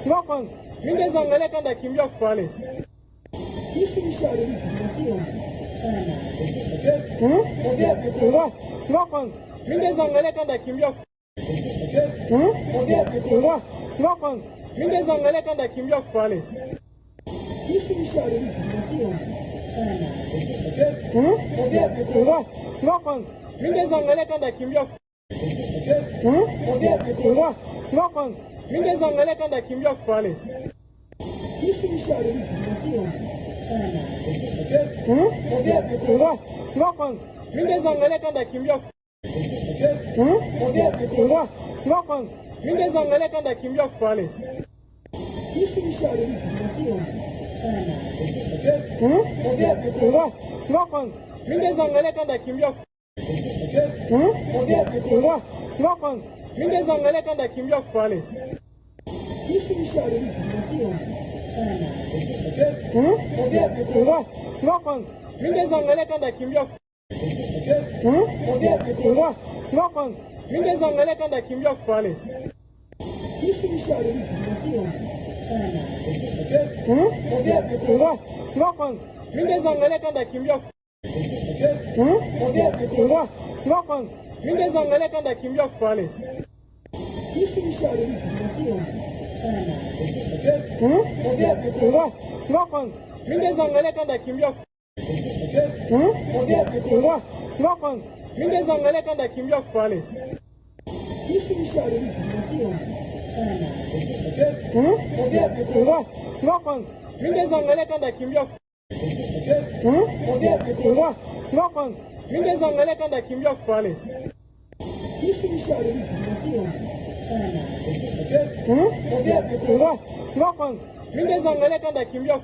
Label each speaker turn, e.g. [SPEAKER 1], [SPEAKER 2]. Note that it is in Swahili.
[SPEAKER 1] Ngoja kwanza. Mimi naweza angalia kanda kimbia pale. Ngoja kwanza. Mimi naweza angalia kanda kimbia. Ngoja kwanza. Mimi naweza angalia kanda kimbia pale. Ngoja kwanza. Mimi naweza angalia kanda kimbia. Ngoja kwanza. Mimi naweza angalia kanda kimbia pale. Ngoja kwanza. Mimi naweza angalia kanda kimbia. Ngoja kwanza. Mimi naweza angalia kanda kimbia pale. Ngoja kwanza. Mimi naweza angalia kanda kimbia. Ngoja kwanza. Mimi naweza angalia kanda kimbia pale. Ngoja kwanza. Mimi naweza angalia kanda kimbia. Ngoja kwanza. Mimi naweza angalia kanda kimbia pale. Ngoja kwanza. Mimi naweza angalia kanda kimbia. Ngoja kwanza. Mimi naweza angalia kanda kimbia pale. Ngoja kwanza. Mimi naweza angalia kanda kimbia. Ngoja kwanza. Mimi naweza angalia kanda kimbia pale. Ngoja kwanza. Mimi naweza angalia kanda kimbia. Ngoja kwanza. Mimi naweza angalia kanda kimbia pale. Ngoja kwanza. Mimi naweza angalia kanda kimbia.